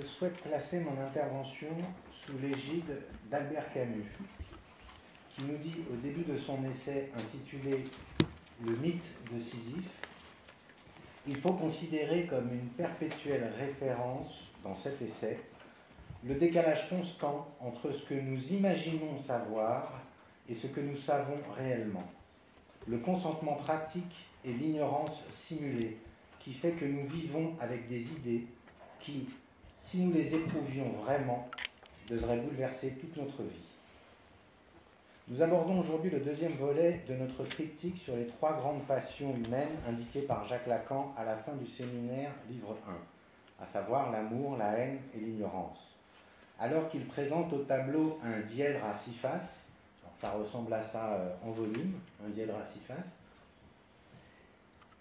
je souhaite placer mon intervention sous l'égide d'Albert Camus, qui nous dit au début de son essai intitulé « Le mythe de Sisyphe », il faut considérer comme une perpétuelle référence dans cet essai le décalage constant entre ce que nous imaginons savoir et ce que nous savons réellement, le consentement pratique et l'ignorance simulée qui fait que nous vivons avec des idées qui, si nous les éprouvions vraiment, devraient bouleverser toute notre vie. Nous abordons aujourd'hui le deuxième volet de notre triptyque sur les trois grandes passions humaines indiquées par Jacques Lacan à la fin du séminaire livre 1, à savoir l'amour, la haine et l'ignorance. Alors qu'il présente au tableau un dièdre à six faces, alors ça ressemble à ça en volume, un dièdre à six faces,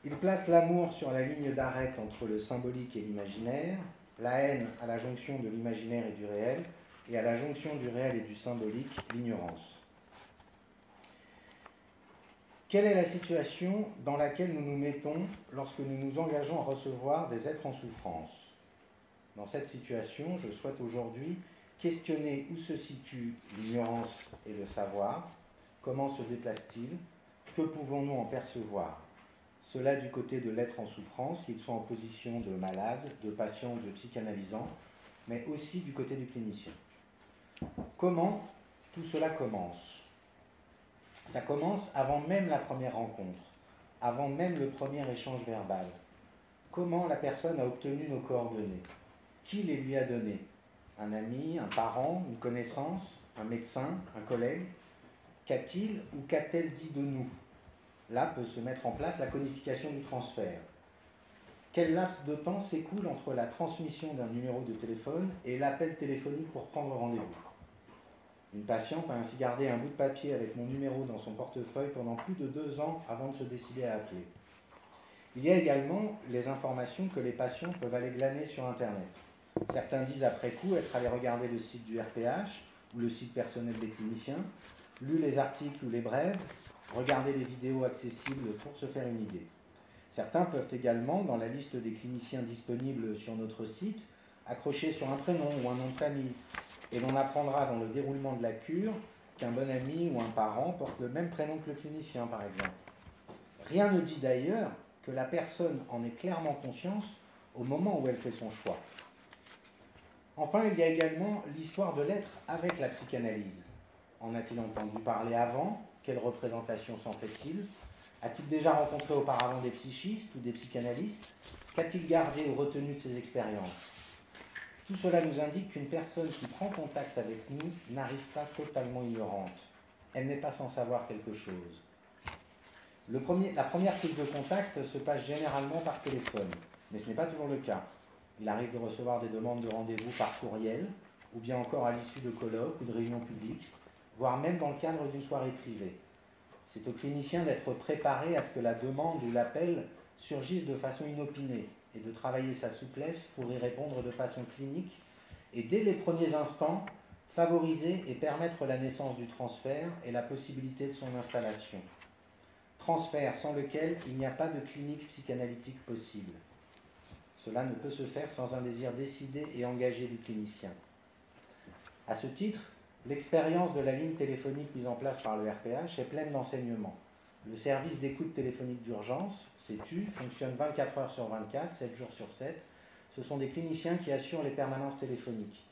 il place l'amour sur la ligne d'arête entre le symbolique et l'imaginaire, la haine à la jonction de l'imaginaire et du réel, et à la jonction du réel et du symbolique, l'ignorance. Quelle est la situation dans laquelle nous nous mettons lorsque nous nous engageons à recevoir des êtres en souffrance? Dans cette situation, je souhaite aujourd'hui questionner où se situe l'ignorance et le savoir, comment se déplace-t-il, que pouvons-nous en percevoir? Cela du côté de l'être en souffrance, qu'il soit en position de malade, de patient ou de psychanalysant, mais aussi du côté du clinicien. Comment tout cela commence? Ça commence avant même la première rencontre, avant même le premier échange verbal. Comment la personne a obtenu nos coordonnées? Qui les lui a données? Un ami, un parent, une connaissance, un médecin, un collègue? Qu'a-t-il ou qu'a-t-elle dit de nous? Là peut se mettre en place la codification du transfert. Quel laps de temps s'écoule entre la transmission d'un numéro de téléphone et l'appel téléphonique pour prendre rendez-vous? Une patiente a ainsi gardé un bout de papier avec mon numéro dans son portefeuille pendant plus de 2 ans avant de se décider à appeler. Il y a également les informations que les patients peuvent aller glaner sur Internet. Certains disent après coup être allés regarder le site du RPH ou le site personnel des cliniciens, lu les articles ou les brèves, regarder les vidéos accessibles pour se faire une idée. Certains peuvent également, dans la liste des cliniciens disponibles sur notre site, accrocher sur un prénom ou un nom de famille, et l'on apprendra dans le déroulement de la cure qu'un bon ami ou un parent porte le même prénom que le clinicien, par exemple. Rien ne dit d'ailleurs que la personne en ait clairement conscience au moment où elle fait son choix. Enfin, il y a également l'histoire de l'être avec la psychanalyse. En a-t-il entendu parler avant? Quelle représentation s'en fait-il? A-t-il déjà rencontré auparavant des psychistes ou des psychanalystes? Qu'a-t-il gardé ou retenu de ses expériences? Tout cela nous indique qu'une personne qui prend contact avec nous n'arrive pas totalement ignorante. Elle n'est pas sans savoir quelque chose. La première prise de contact se passe généralement par téléphone, mais ce n'est pas toujours le cas. Il arrive de recevoir des demandes de rendez-vous par courriel, ou bien encore à l'issue de colloques ou de réunions publiques, voire même dans le cadre d'une soirée privée. C'est au clinicien d'être préparé à ce que la demande ou l'appel surgisse de façon inopinée et de travailler sa souplesse pour y répondre de façon clinique et dès les premiers instants, favoriser et permettre la naissance du transfert et la possibilité de son installation. Transfert sans lequel il n'y a pas de clinique psychanalytique possible. Cela ne peut se faire sans un désir décidé et engagé du clinicien. À ce titre, l'expérience de la ligne téléphonique mise en place par le RPH est pleine d'enseignements. Le service d'écoute téléphonique d'urgence, CETU, fonctionne 24 heures sur 24, 7 jours sur 7. Ce sont des cliniciens qui assurent les permanences téléphoniques.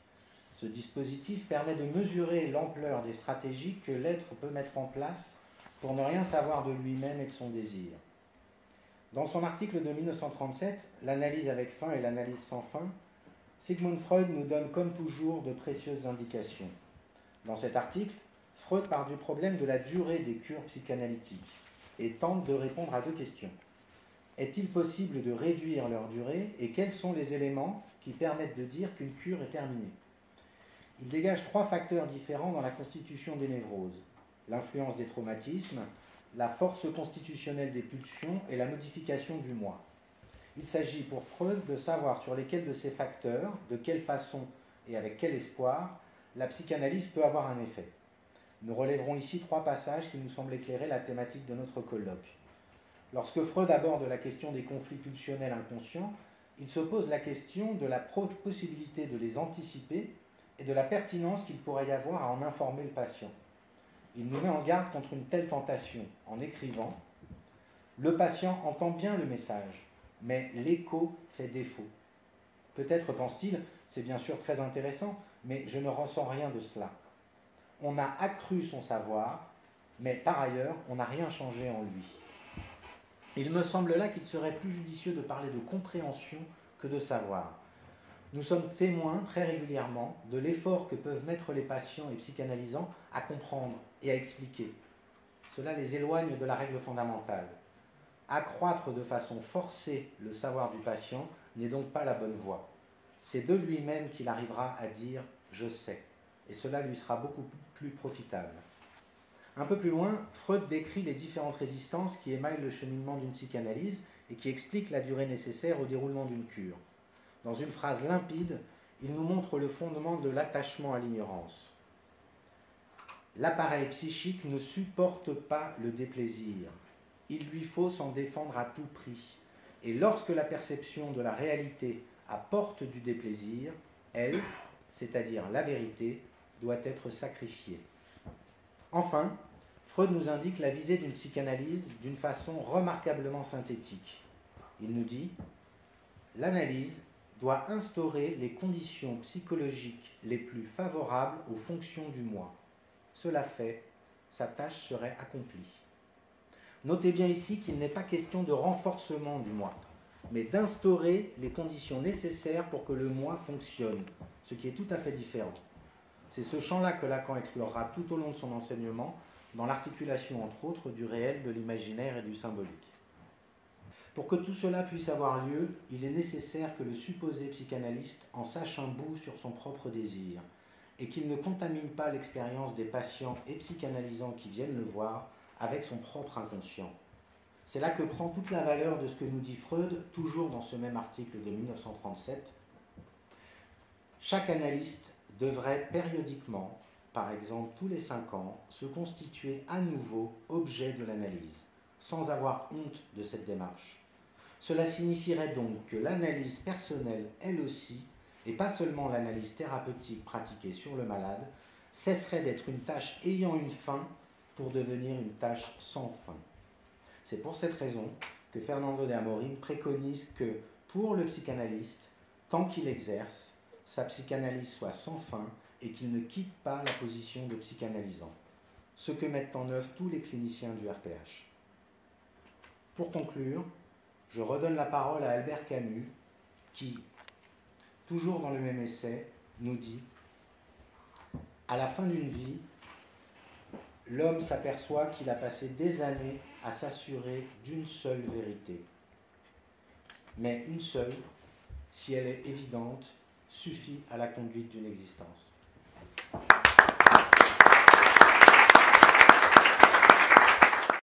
Ce dispositif permet de mesurer l'ampleur des stratégies que l'être peut mettre en place pour ne rien savoir de lui-même et de son désir. Dans son article de 1937, L'analyse avec fin et l'analyse sans fin, Sigmund Freud nous donne comme toujours de précieuses indications. Dans cet article, Freud part du problème de la durée des cures psychanalytiques et tente de répondre à 2 questions. Est-il possible de réduire leur durée et quels sont les éléments qui permettent de dire qu'une cure est terminée? Il dégage 3 facteurs différents dans la constitution des névroses: l'influence des traumatismes, la force constitutionnelle des pulsions et la modification du moi. Il s'agit pour Freud de savoir sur lesquels de ces facteurs, de quelle façon et avec quel espoir, la psychanalyse peut avoir un effet. Nous relèverons ici 3 passages qui nous semblent éclairer la thématique de notre colloque. Lorsque Freud aborde la question des conflits pulsionnels inconscients, il se pose la question de la possibilité de les anticiper et de la pertinence qu'il pourrait y avoir à en informer le patient. Il nous met en garde contre une telle tentation en écrivant « Le patient entend bien le message, mais l'écho fait défaut. Peut-être pense-t-il, c'est bien sûr très intéressant, mais je ne ressens rien de cela. On a accru son savoir, mais par ailleurs, on n'a rien changé en lui. » Il me semble là qu'il serait plus judicieux de parler de compréhension que de savoir. Nous sommes témoins très régulièrement de l'effort que peuvent mettre les patients et psychanalysants à comprendre et à expliquer. Cela les éloigne de la règle fondamentale. Accroître de façon forcée le savoir du patient n'est donc pas la bonne voie. C'est de lui-même qu'il arrivera à dire « je sais », et cela lui sera beaucoup plus profitable. Un peu plus loin, Freud décrit les différentes résistances qui émaillent le cheminement d'une psychanalyse et qui expliquent la durée nécessaire au déroulement d'une cure. Dans une phrase limpide, il nous montre le fondement de l'attachement à l'ignorance. L'appareil psychique ne supporte pas le déplaisir. Il lui faut s'en défendre à tout prix. Et lorsque la perception de la réalité apporte du déplaisir, elle, c'est-à-dire la vérité, doit être sacrifiée. Enfin, Freud nous indique la visée d'une psychanalyse d'une façon remarquablement synthétique. Il nous dit « L'analyse doit instaurer les conditions psychologiques les plus favorables aux fonctions du moi. Cela fait, sa tâche serait accomplie. » Notez bien ici qu'il n'est pas question de renforcement du moi, mais d'instaurer les conditions nécessaires pour que le moi fonctionne, ce qui est tout à fait différent. C'est ce champ-là que Lacan explorera tout au long de son enseignement, dans l'articulation entre autres du réel, de l'imaginaire et du symbolique. Pour que tout cela puisse avoir lieu, il est nécessaire que le supposé psychanalyste en sache un bout sur son propre désir, et qu'il ne contamine pas l'expérience des patients et psychanalysants qui viennent le voir avec son propre inconscient. C'est là que prend toute la valeur de ce que nous dit Freud, toujours dans ce même article de 1937. Chaque analyste devrait périodiquement, par exemple tous les 5 ans, se constituer à nouveau objet de l'analyse, sans avoir honte de cette démarche. Cela signifierait donc que l'analyse personnelle, elle aussi, et pas seulement l'analyse thérapeutique pratiquée sur le malade, cesserait d'être une tâche ayant une fin pour devenir une tâche sans fin. C'est pour cette raison que Fernando de Amorim préconise que, pour le psychanalyste, tant qu'il exerce, sa psychanalyse soit sans fin et qu'il ne quitte pas la position de psychanalysant, ce que mettent en œuvre tous les cliniciens du RPH. Pour conclure, je redonne la parole à Albert Camus qui, toujours dans le même essai, nous dit « À la fin d'une vie, l'homme s'aperçoit qu'il a passé des années à s'assurer d'une seule vérité. Mais une seule, si elle est évidente, suffit à la conduite d'une existence. »